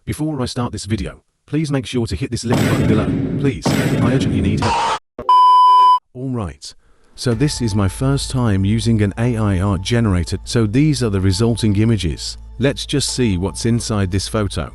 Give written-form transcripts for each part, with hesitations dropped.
Before I start this video, please make sure to hit this little button below. Please, I urgently need help. Alright, so this is my first time using an AI art generator, so these are the resulting images. Let's just see what's inside this photo.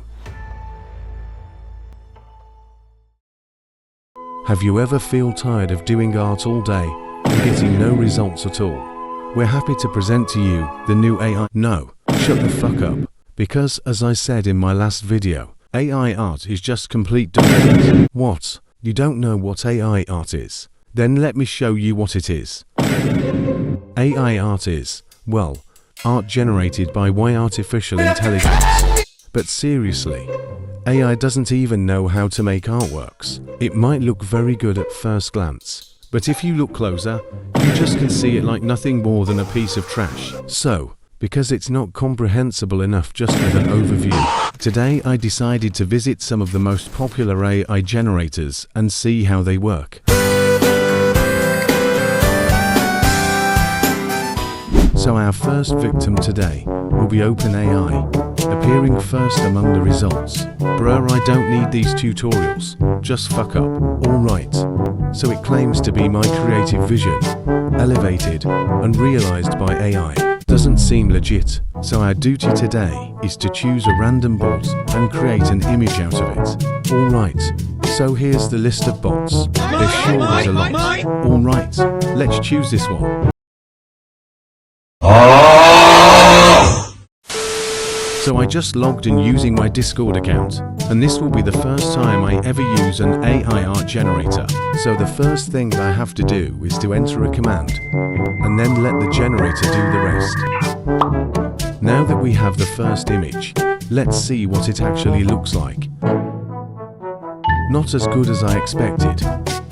Have you ever feel tired of doing art all day and getting no results at all? We're happy to present to you the new AI. No, shut the fuck up. Because as I said in my last video, AI art is just complete nonsense. What? You don't know what AI art is? Then let me show you what it is. AI art is, well, art generated by artificial intelligence. But seriously, AI doesn't even know how to make artworks. It might look very good at first glance, but if you look closer, you just can see it like nothing more than a piece of trash. So, because it's not comprehensible enough just with an overview, today I decided to visit some of the most popular AI generators and see how they work. So our first victim today will be OpenAI, appearing first among the results. Bruh, I don't need these tutorials, just fuck up. Alright, so it claims to be my creative vision, elevated and realized by AI. Doesn't seem legit, so our duty today is to choose a random bot and create an image out of it. Alright, so here's the list of bots. There sure is a lot. Alright, let's choose this one. So I just logged in using my Discord account, and this will be the first time I ever use an AI art generator. So the first thing I have to do is to enter a command, and then let the generator do the rest. Now that we have the first image, let's see what it actually looks like. Not as good as I expected,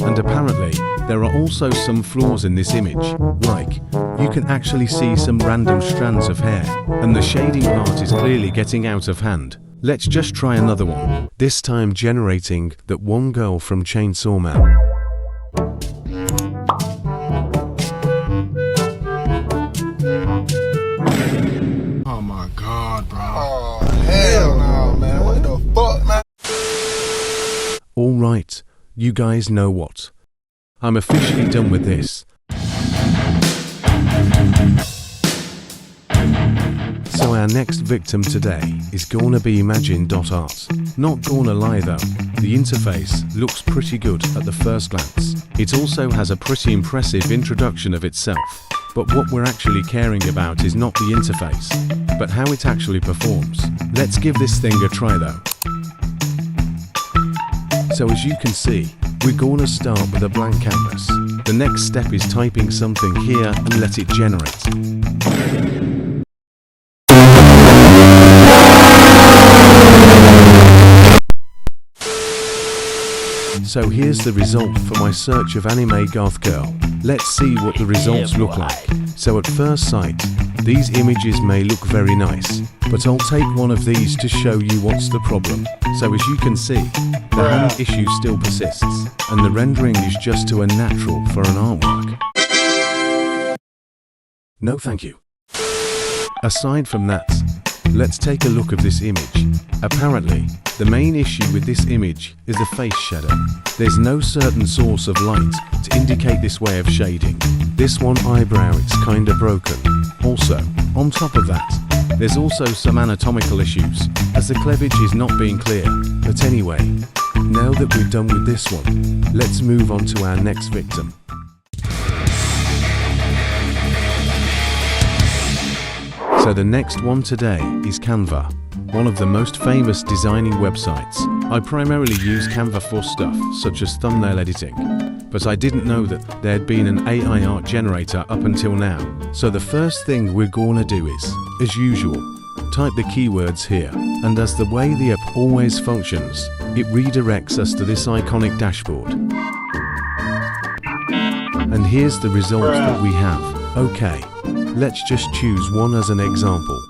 and apparently there are also some flaws in this image, like you can actually see some random strands of hair, and the shading part is clearly getting out of hand. Let's just try another one, this time generating that one girl from Chainsaw Man. Oh my god, bro. Oh hell no, man. What the fuck, man? Alright, you guys know what? I'm officially done with this. So our next victim today is gonna be Imagine.art. Not gonna lie though, the interface looks pretty good at the first glance. It also has a pretty impressive introduction of itself. But what we're actually caring about is not the interface, but how it actually performs. Let's give this thing a try though. So as you can see, we're gonna start with a blank canvas. The next step is typing something here and let it generate. So here's the result for my search of anime goth girl. Let's see what the results look like. So at first sight, these images may look very nice, but I'll take one of these to show you what's the problem. So as you can see, the hand issue still persists, and the rendering is just too unnatural for an artwork. No thank you. Aside from that, let's take a look at this image. Apparently, the main issue with this image is the face shadow. There's no certain source of light to indicate this way of shading. This one eyebrow is kinda broken. Also, on top of that, there's also some anatomical issues, as the cleavage is not being clear. But anyway, now that we're done with this one, let's move on to our next victim. So the next one today is Canva, one of the most famous designing websites. I primarily use Canva for stuff such as thumbnail editing, but I didn't know that there'd been an AI art generator up until now. So the first thing we're gonna do is, as usual, type the keywords here, and as the way the app always functions, it redirects us to this iconic dashboard. And here's the results that we have. Okay, let's just choose one as an example.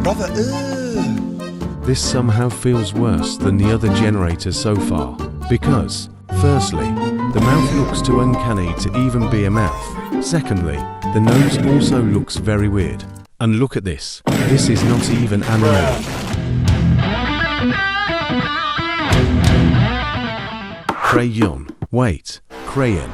Brother, This somehow feels worse than the other generators so far, because, firstly, the mouth looks too uncanny to even be a mouth. Secondly, The nose also looks very weird. And look at this. This is not even anime. Crayon. Wait. Crayon.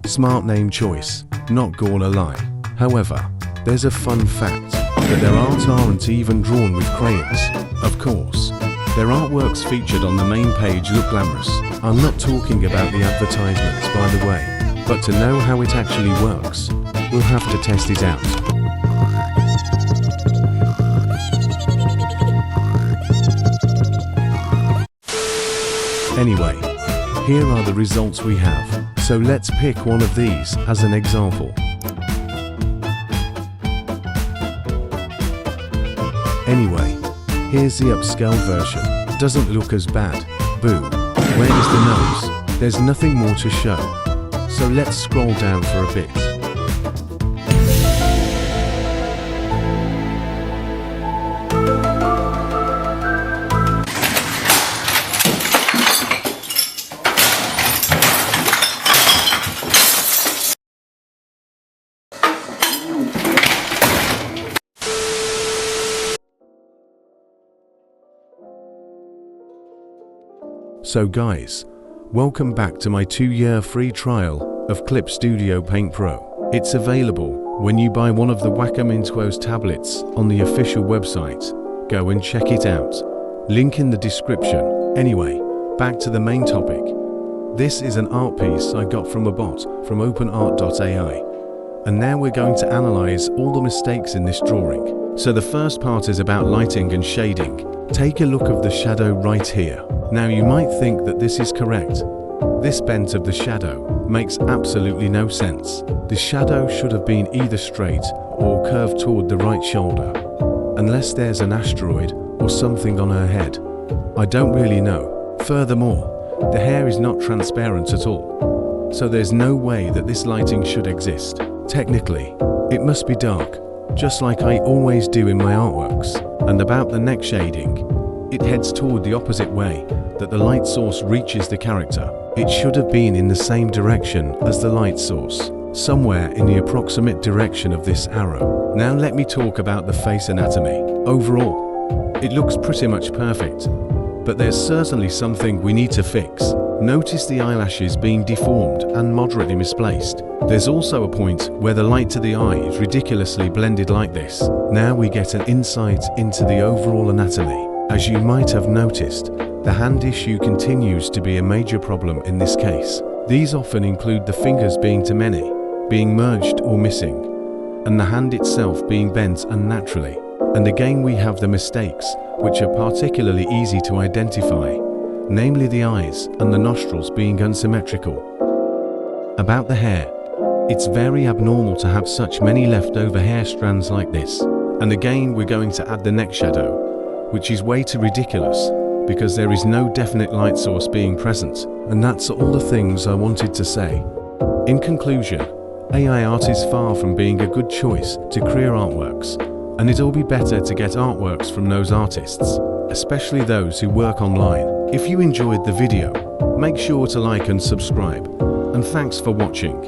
Smart name choice. Not gonna lie. However, there's a fun fact that their art aren't even drawn with crayons. Of course, their artworks featured on the main page look glamorous. I'm not talking about the advertisements, by the way, but to know how it actually works, we'll have to test it out. Anyway, here are the results we have, so let's pick one of these as an example. Anyway, here's the upscale version. Doesn't look as bad. Boo. Where is the nose? There's nothing more to show. So let's scroll down for a bit. So guys, welcome back to my 2-year free trial of Clip Studio Paint Pro. It's available when you buy one of the 𝓵𝓲𝓻𝓫 tablets on the official website. Go and check it out. Link in the description. Anyway, back to the main topic. This is an art piece I got from a bot from OpenArt.ai. And now we're going to analyze all the mistakes in this drawing. So the first part is about lighting and shading. Take a look of the shadow right here. Now you might think that this is correct. This bent of the shadow makes absolutely no sense. The shadow should have been either straight or curved toward the right shoulder. Unless there's an asteroid or something on her head. I don't really know. Furthermore, the hair is not transparent at all. So there's no way that this lighting should exist. Technically, it must be dark, just like I always do in my artworks. And about the neck shading, it heads toward the opposite way that the light source reaches the character. It should have been in the same direction as the light source, somewhere in the approximate direction of this arrow. Now let me talk about the face anatomy. Overall, it looks pretty much perfect, but there's certainly something we need to fix. Notice the eyelashes being deformed and moderately misplaced. There's also a point where the light to the eye is ridiculously blended like this. Now we get an insight into the overall anatomy. As you might have noticed, the hand issue continues to be a major problem in this case. These often include the fingers being too many, being merged or missing, and the hand itself being bent unnaturally. And again we have the mistakes, which are particularly easy to identify, namely the eyes and the nostrils being unsymmetrical. About the hair, it's very abnormal to have such many leftover hair strands like this. And again we're going to add the neck shadow, which is way too ridiculous, because there is no definite light source being present. And that's all the things I wanted to say. In conclusion, AI art is far from being a good choice to create artworks, and it'll be better to get artworks from those artists, especially those who work online. If you enjoyed the video, make sure to like and subscribe, and thanks for watching.